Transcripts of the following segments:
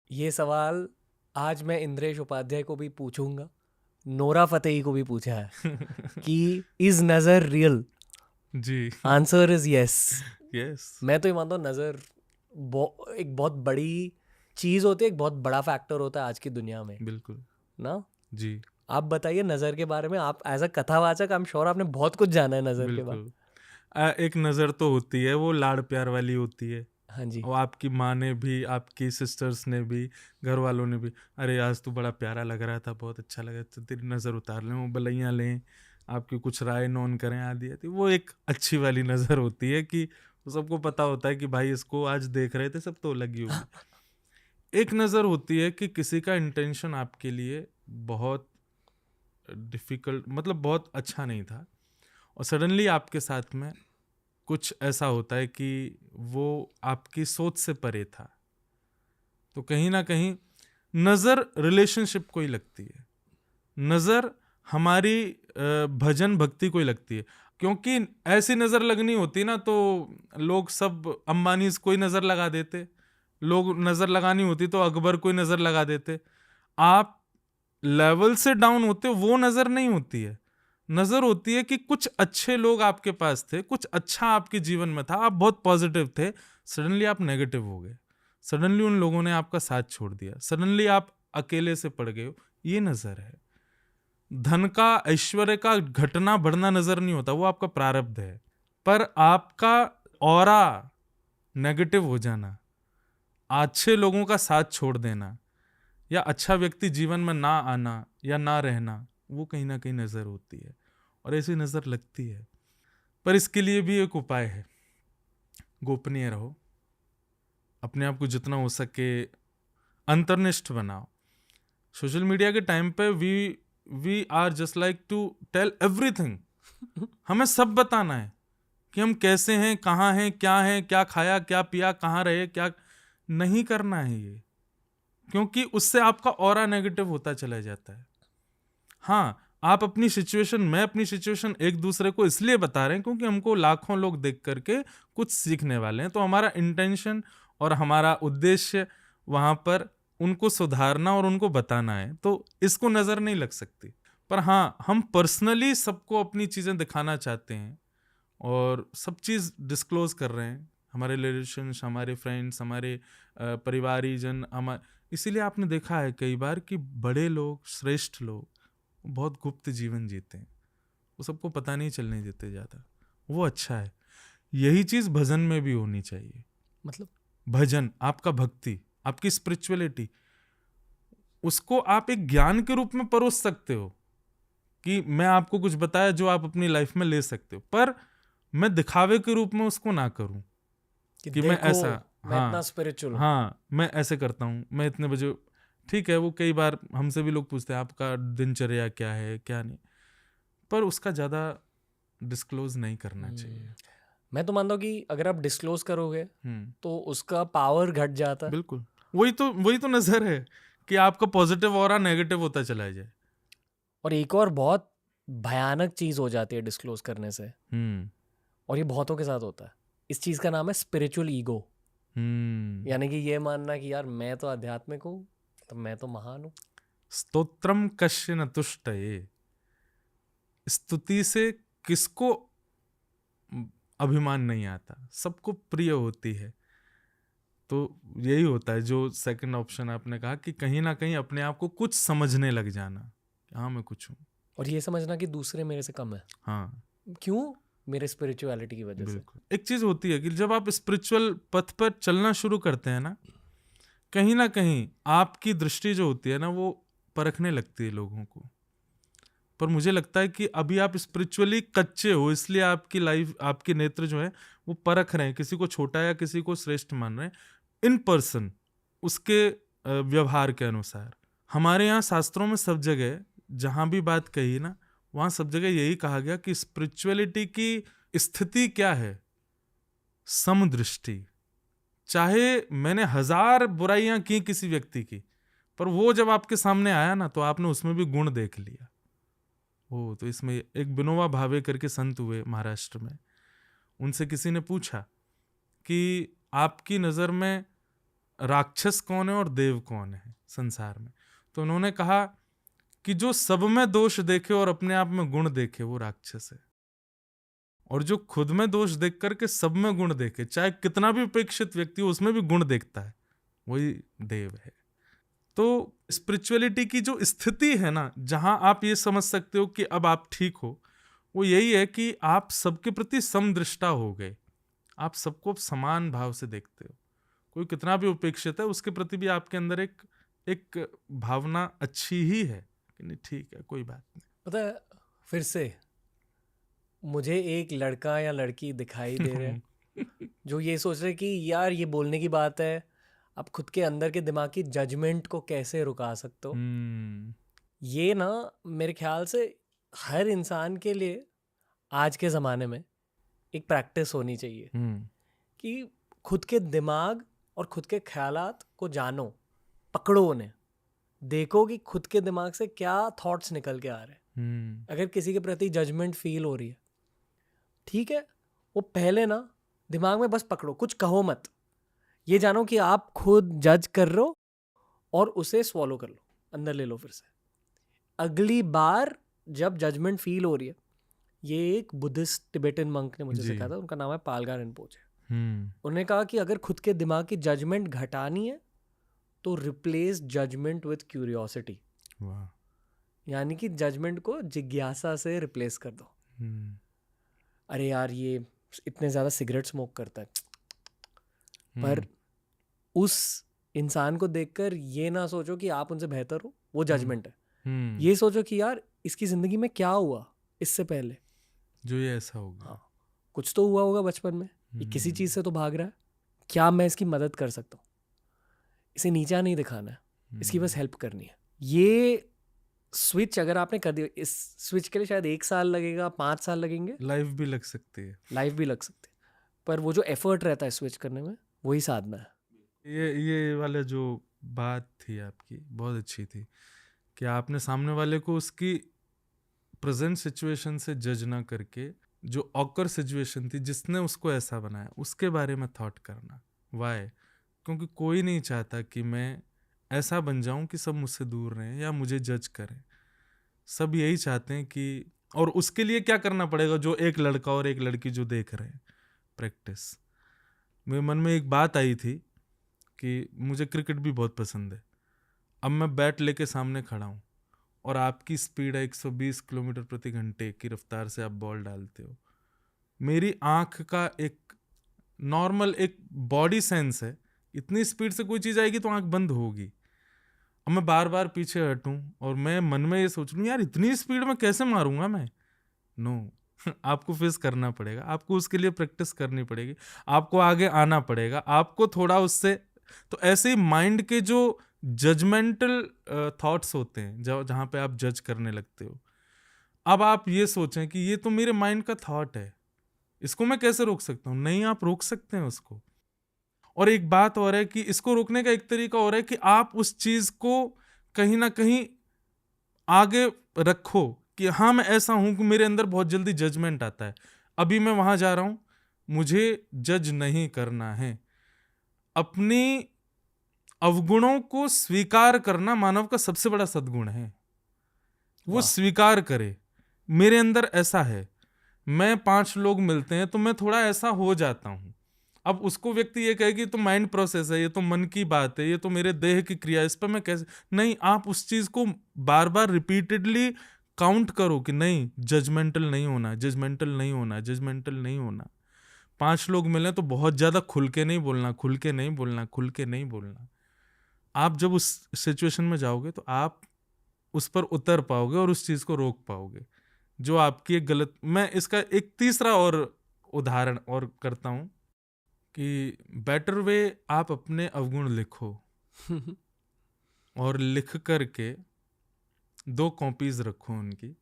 ये सवाल आज मैं इंद्रेश उपाध्याय को भी पूछूंगा, नोरा फतेही को भी पूछा है कि इज नजर रियल? जी। Answer is yes. यस। मैं तो ये मानता हूँ नजर एक बहुत बड़ी चीज होती है, एक बहुत बड़ा फैक्टर होता है आज की दुनिया में बिल्कुल। ना। जी। आप बताइए नजर के बारे में, आप एज अ कथावाचक आई एम श्योर आपने बहुत कुछ जाना है नजर के बारे। बिल्कुल। एक नज़र तो होती है, वो लाड़ प्यार वाली होती है। हाँ जी। और आपकी माँ ने भी, आपकी सिस्टर्स ने भी, घर वालों ने भी, अरे आज तू बड़ा प्यारा लग रहा था, बहुत अच्छा लगा, तो तेरी नज़र उतार लें, वो बलैयाँ लें, आपकी कुछ राय नोन करें, आदि आदि। वो एक अच्छी वाली नज़र होती है कि सबको पता होता है कि भाई इसको आज देख रहे थे सब, तो लगी होगी। एक नज़र होती है कि किसी का इंटेंशन आपके लिए बहुत डिफ़िकल्ट, मतलब बहुत अच्छा नहीं था, और सडनली आपके साथ में कुछ ऐसा होता है कि वो आपकी सोच से परे था। तो कहीं ना कहीं नज़र रिलेशनशिप को ही लगती है, नज़र हमारी भजन भक्ति को ही लगती है। क्योंकि ऐसी नज़र लगनी होती ना तो लोग सब अंबानी को ही नज़र लगा देते, लोग नज़र लगानी होती तो अकबर को ही नज़र लगा देते। आप लेवल से डाउन होते हो, वो नज़र नहीं होती है। नज़र होती है कि कुछ अच्छे लोग आपके पास थे, कुछ अच्छा आपके जीवन में था, आप बहुत पॉजिटिव थे, सडनली आप नेगेटिव हो गए, सडनली उन लोगों ने आपका साथ छोड़ दिया, सडनली आप अकेले से पड़ गए हो, ये नज़र है। धन का, ऐश्वर्य का घटना बढ़ना नज़र नहीं होता, वो आपका प्रारब्ध है। पर आपका ऑरा नेगेटिव हो जाना, अच्छे लोगों का साथ छोड़ देना, या अच्छा व्यक्ति जीवन में ना आना या ना रहना, वो कहीं ना कहीं नज़र होती है, और ऐसी नज़र लगती है। पर इसके लिए भी एक उपाय है, गोपनीय रहो, अपने आप को जितना हो सके अंतर्निष्ठ बनाओ। सोशल मीडिया के टाइम पे we are just like to tell everything. हमें सब बताना है कि हम कैसे हैं, कहाँ हैं, क्या खाया, क्या पिया, कहाँ रहे, क्या नहीं करना है ये, क्योंकि उससे आपका ऑरा नेगेटिव होता चला जाता है। हाँ, आप अपनी सिचुएशन, मैं अपनी सिचुएशन एक दूसरे को इसलिए बता रहे हैं क्योंकि हमको लाखों लोग देख करके कुछ सीखने वाले हैं, तो हमारा इंटेंशन और हमारा उद्देश्य वहाँ पर उनको सुधारना और उनको बताना है, तो इसको नज़र नहीं लग सकती। पर हाँ, हम पर्सनली सबको अपनी चीज़ें दिखाना चाहते हैं और सब चीज़ डिस्क्लोज कर रहे हैं, हमारे रिलेशंस, हमारे फ्रेंड्स, हमारे परिवारीजन, इसीलिए आपने देखा है कई बार कि बड़े लोग, श्रेष्ठ लोग बहुत गुप्त जीवन जीते हैं, वो सबको पता नहीं चलने देते ज़्यादा, वो अच्छा है। यही चीज़ भजन में भी होनी चाहिए। मतलब भजन, आपका भक्ति, आपकी स्पिरिचुअलिटी, उसको आप एक ज्ञान के रूप में परोस सकते हो कि मैं आपको कुछ बताया जो आप अपनी लाइफ में ले सकते हो, पर मैं दिखावे के रूप में उसको ना करूं कि मैं देखो ऐसा, मैं इतना हाँ स्पिरिचुअल हूँ। हाँ मैं ऐसे करता हूँ, मैं इतने बजे, ठीक है, वो कई बार हमसे भी लोग पूछते हैं आपका दिनचर्या क्या है क्या नहीं, पर उसका ज़्यादा डिस्क्लोज नहीं करना चाहिए। मैं तो मानता हूँ कि अगर आप डिस्क्लोज करोगे हम्म। तो उसका पावर घट जाता है। बिल्कुल, वही तो नज़र है कि आपका पॉजिटिव ऑरा नेगेटिव होता चला जाए। और एक और बहुत भयानक चीज़ हो जाती है डिस्क्लोज करने से, हम्म। और ये बहुतों के साथ होता है। इस चीज़ का नाम है स्पिरिचुअल ईगो। हम्म। यानी कि ये मानना कि यार मैं तो आध्यात्मिक हूँ, तो मैं तो महान हूँ। स्तोत्रम कश्य न तुष्टये, स्तुति से किसको अभिमान नहीं आता, सबको प्रिय होती है। तो यही होता है जो सेकंड ऑप्शन आपने कहा कि कहीं ना कहीं अपने आप को कुछ समझने लग जाना कि हाँ मैं कुछ हूँ। और ये समझना कि दूसरे मेरे से कम है। हाँ क्यों? मेरे स्पिरिचुअलिटी की वजह से। बिल्कुल। एक चीज होती है कि जब आप स्पिरिचुअल पथ पर चलना शुरू करते हैं ना कहीं आपकी दृष्टि जो होती है ना वो परखने लगती है लोगों को। पर मुझे लगता है कि अभी आप स्पिरिचुअली कच्चे हो, इसलिए आपकी लाइफ, आपके नेत्र जो है वो परख रहे हैं, किसी को छोटा या किसी को श्रेष्ठ मान रहे हैं इन पर्सन, उसके व्यवहार के अनुसार। हमारे यहाँ शास्त्रों में सब जगह जहाँ भी बात कही ना, वहाँ सब जगह यही कहा गया कि स्पिरिचुअलिटी की स्थिति क्या है, समदृष्टि। चाहे मैंने 1000 बुराइयां की किसी व्यक्ति की, पर वो जब आपके सामने आया ना तो आपने उसमें भी गुण देख लिया। ओ, तो इसमें एक विनोबा भावे करके संत हुए महाराष्ट्र में, उनसे किसी ने पूछा कि आपकी नज़र में राक्षस कौन है और देव कौन है संसार में। तो उन्होंने कहा कि जो सब में दोष देखे और अपने आप में गुण देखे वो राक्षस है, और जो खुद में दोष देख करके सब में गुण देखे, चाहे कितना भी उपेक्षित व्यक्ति हो उसमें भी गुण देखता है, वही देव है। तो स्पिरिचुअलिटी की जो स्थिति है ना, जहां आप ये समझ सकते हो कि अब आप ठीक हो, वो यही है कि आप सबके प्रति समदृष्टा हो गए। आप सबको समान भाव से देखते हो। कोई कितना भी उपेक्षित है उसके प्रति भी आपके अंदर एक भावना अच्छी ही है कि नहीं ठीक है, कोई बात नहीं। पता है, फिर से मुझे एक लड़का या लड़की दिखाई दे रहे हैं जो ये सोच रहे कि यार ये बोलने की बात है, आप खुद के अंदर के दिमाग की जजमेंट को कैसे रुका सकते हो। ये ना मेरे ख्याल से हर इंसान के लिए आज के ज़माने में एक प्रैक्टिस होनी चाहिए कि खुद के दिमाग और खुद के ख्यालात को जानो, पकड़ो उन्हें, देखो कि खुद के दिमाग से क्या थॉट्स निकल के आ रहे हैं। अगर किसी के प्रति जजमेंट फील हो रही है, ठीक है, वो पहले ना दिमाग में बस पकड़ो, कुछ कहो मत, ये जानो कि आप खुद जज कर रहे हो और उसे स्वॉलो कर लो, अंदर ले लो। फिर से अगली बार जब जजमेंट फील हो रही है, ये एक बुद्धिस्ट टिबेटन मंक ने मुझे सिखाया था, उनका नाम है पालगा रिम्पोचे। उन्होंने कहा कि अगर खुद के दिमाग की जजमेंट घटानी है तो रिप्लेस जजमेंट विथ क्यूरियोसिटी, यानी कि जजमेंट को जिज्ञासा से रिप्लेस कर दो। अरे यार ये इतने ज़्यादा सिगरेट स्मोक करता है, पर उस इंसान को देखकर ये ना सोचो कि आप उनसे बेहतर हो, वो जजमेंट है। ये सोचो कि यार इसकी ज़िंदगी में क्या हुआ इससे पहले जो ये ऐसा होगा। हाँ, कुछ तो हुआ होगा बचपन में, ये किसी चीज़ से तो भाग रहा है, क्या मैं इसकी मदद कर सकता हूँ। इसे नीचा नहीं दिखाना है, इसकी बस हेल्प करनी है। ये स्विच अगर आपने कर दिया, इस स्विच के लिए शायद 1 साल लगेगा, 5 साल लगेंगे, लाइफ भी लग सकती है, लाइफ भी लग सकती है, पर वो जो एफर्ट रहता है स्विच करने में, वही साधना है। ये वाला जो बात थी आपकी बहुत अच्छी थी कि आपने सामने वाले को उसकी प्रेजेंट सिचुएशन से जज ना करके जो ऑकर सिचुएशन थी जिसने उसको ऐसा बनाया उसके बारे में थॉट करना। वाई? क्योंकि कोई नहीं चाहता कि मैं ऐसा बन जाऊं कि सब मुझसे दूर रहें या मुझे जज करें। सब यही चाहते हैं कि, और उसके लिए क्या करना पड़ेगा, जो एक लड़का और एक लड़की जो देख रहे हैं, प्रैक्टिस। मेरे मन में एक बात आई थी कि मुझे क्रिकेट भी बहुत पसंद है। अब मैं बैट लेके सामने खड़ा हूँ और आपकी स्पीड है 120 किलोमीटर प्रति घंटे की रफ्तार से आप बॉल डालते हो। मेरी आंख का एक नॉर्मल एक बॉडी सेंस है, इतनी स्पीड से कोई चीज़ आएगी तो आंख बंद होगी। अब मैं बार बार पीछे हटूं और मैं मन में ये सोच लूँ यार इतनी स्पीड में कैसे मारूंगा मैं। नो आपको फेस करना पड़ेगा, आपको उसके लिए प्रैक्टिस करनी पड़ेगी, आपको आगे आना पड़ेगा, आपको थोड़ा उससे। तो ऐसे ही माइंड के जो जजमेंटल थॉट्स होते हैं जहाँ पे आप जज करने लगते हो, अब आप ये सोचें कि ये तो मेरे माइंड का थॉट है, इसको मैं कैसे रोक सकता हूँ। नहीं, आप रोक सकते हैं उसको। और एक बात और है कि इसको रोकने का एक तरीका और है कि आप उस चीज को कहीं ना कहीं आगे रखो कि हाँ मैं ऐसा हूं कि मेरे अंदर बहुत जल्दी जजमेंट आता है, अभी मैं वहां जा रहा हूं, मुझे जज नहीं करना है। अपनी अवगुणों को स्वीकार करना मानव का सबसे बड़ा सद्गुण है। वो स्वीकार करे मेरे अंदर ऐसा है। मैं 5 लोग मिलते हैं तो मैं थोड़ा ऐसा हो जाता हूं। अब उसको व्यक्ति ये कहे कि तो माइंड प्रोसेस है, ये तो मन की बात है, ये तो मेरे देह की क्रिया, इस पर मैं कैसे। नहीं, आप उस चीज को बार बार रिपीटेडली काउंट करो कि नहीं, जजमेंटल नहीं होना, जजमेंटल नहीं होना, जजमेंटल नहीं होना। 5 लोग मिले तो बहुत ज्यादा खुल के नहीं बोलना, खुल के नहीं बोलना, खुल के नहीं बोलना। आप जब उस सिचुएशन में जाओगे तो आप उस पर उतर पाओगे और उस चीज को रोक पाओगे जो आपकी एक गलत। मैं इसका एक तीसरा और उदाहरण और करता हूं कि बेटर वे, आप अपने अवगुण लिखो और लिख करके 2 कॉपीज रखो उनकी,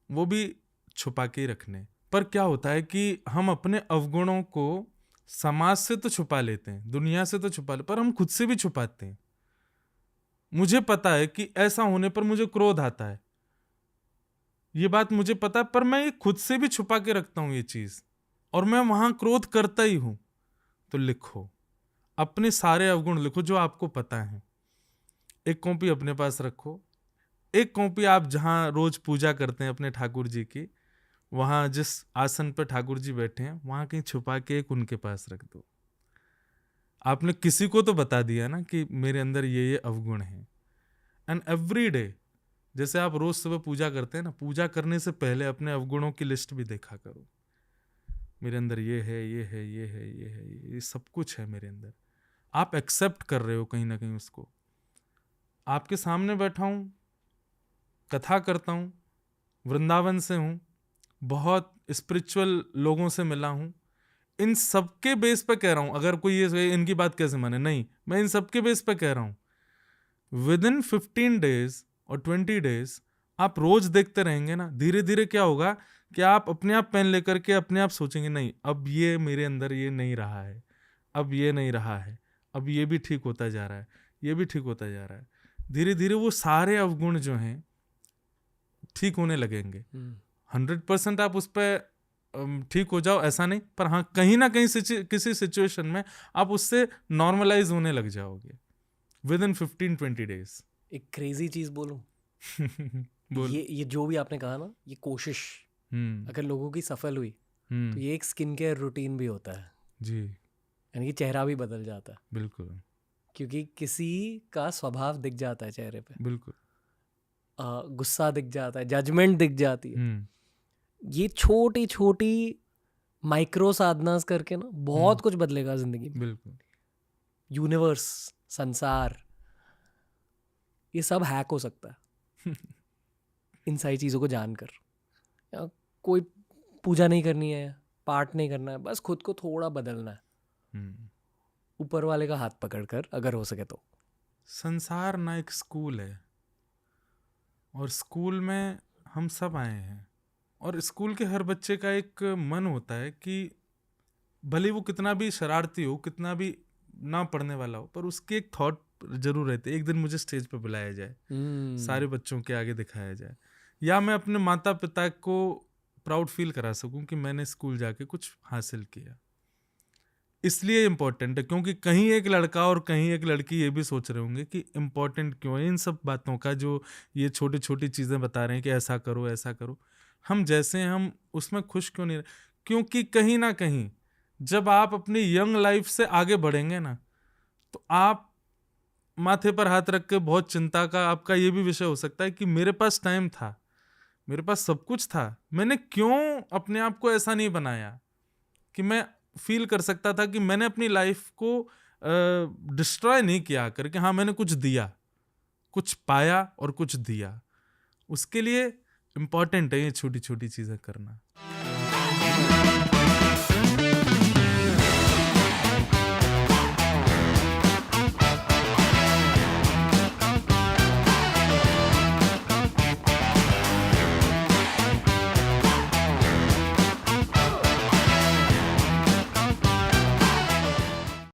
वो भी छुपा के रखने। पर क्या होता है कि हम अपने अवगुणों को समाज से तो छुपा लेते हैं, दुनिया से तो छुपा लेते, पर हम खुद से भी छुपाते हैं। मुझे पता है कि ऐसा होने पर मुझे क्रोध आता है, ये बात मुझे पता है, पर मैं ये खुद से भी छुपा के रखता हूं ये चीज, और मैं वहां क्रोध करता ही हूं। तो लिखो, अपने सारे अवगुण लिखो जो आपको पता है। एक कॉपी अपने पास रखो, एक कॉपी आप जहाँ रोज पूजा करते हैं अपने ठाकुर जी की, वहाँ जिस आसन पर ठाकुर जी बैठे हैं वहाँ कहीं छुपा के एक उनके पास रख दो। आपने किसी को तो बता दिया ना कि मेरे अंदर ये अवगुण है। एंड एवरी डे, जैसे आप रोज सुबह पूजा करते हैं ना, पूजा करने से पहले अपने अवगुणों की लिस्ट भी देखा करो। मेरे अंदर ये है, ये है, ये है, ये है, ये सब कुछ है मेरे अंदर। आप एक्सेप्ट कर रहे हो कहीं ना कहीं उसको। आपके सामने बैठा हूं, कथा करता हूं, वृंदावन से हूं, बहुत स्पिरिचुअल लोगों से मिला हूं, इन सबके बेस पे कह रहा हूं। अगर कोई ये इनकी बात कैसे माने, नहीं, मैं इन सबके बेस पे कह रहा हूं। विद इन 15 डेज और 20 डेज आप रोज देखते रहेंगे ना, धीरे धीरे क्या होगा कि आप अपने आप पेन लेकर के अपने आप सोचेंगे, नहीं अब ये मेरे अंदर ये नहीं रहा है, अब ये नहीं रहा है, अब ये भी ठीक होता जा रहा है, ये भी ठीक होता जा रहा है। धीरे धीरे वो सारे अवगुण जो हैं ठीक होने लगेंगे। 100% आप उस पर ठीक हो जाओ ऐसा नहीं, पर हाँ कहीं ना कहीं किसी सिचुएशन में आप उससे नॉर्मलाइज होने लग जाओगे विद इन 15-20 डेज। एक क्रेजी चीज बोलूं? बोल। ये जो भी आपने कहा ना, ये कोशिश अगर लोगों की सफल हुई तो ये एक स्किन केयर रूटीन भी होता है जी, यानी कि चेहरा भी बदल जाता है। बिल्कुल, क्योंकि किसी का स्वभाव दिख जाता है चेहरे पे, बिल्कुल, गुस्सा दिख जाता है, जजमेंट दिख जाती है। ये छोटी छोटी माइक्रो साधनास करके ना बहुत कुछ बदलेगा जिंदगी में। बिल्कुल। यूनिवर्स, संसार, ये सब हैक हो सकता है इन सारी चीज़ों को जानकर। या कोई पूजा नहीं करनी है, पाठ नहीं करना है, बस खुद को थोड़ा बदलना है ऊपर वाले का हाथ पकड़कर, अगर हो सके तो। संसार ना एक स्कूल है, और स्कूल में हम सब आए हैं, और स्कूल के हर बच्चे का एक मन होता है कि भले वो कितना भी शरारती हो, कितना भी ना पढ़ने वाला हो, पर उसकी एक थॉट जरूर रहती है, एक दिन मुझे स्टेज पर बुलाया जाए, सारे बच्चों के आगे दिखाया जाए, या मैं अपने माता पिता को प्राउड फील करा सकूं कि मैंने स्कूल जाके कुछ हासिल किया। इसलिए इम्पोर्टेंट है, क्योंकि कहीं एक लड़का और कहीं एक लड़की ये भी सोच रहे होंगे कि इम्पोर्टेंट क्यों है इन सब बातों का, जो ये छोटी छोटी चीज़ें बता रहे हैं कि ऐसा करो ऐसा करो, हम जैसे हैं हम उसमें खुश क्यों नहीं रहे? क्योंकि कहीं ना कहीं जब आप अपनी यंग लाइफ से आगे बढ़ेंगे ना, तो आप माथे पर हाथ रख के बहुत चिंता का आपका ये भी विषय हो सकता है कि मेरे पास टाइम था, मेरे पास सब कुछ था, मैंने क्यों अपने आप को ऐसा नहीं बनाया कि मैं फील कर सकता था कि मैंने अपनी लाइफ को डिस्ट्रॉय नहीं किया करके, हाँ मैंने कुछ दिया, कुछ पाया और कुछ दिया। उसके लिए इम्पॉर्टेंट है ये छोटी छोटी चीज़ें करना।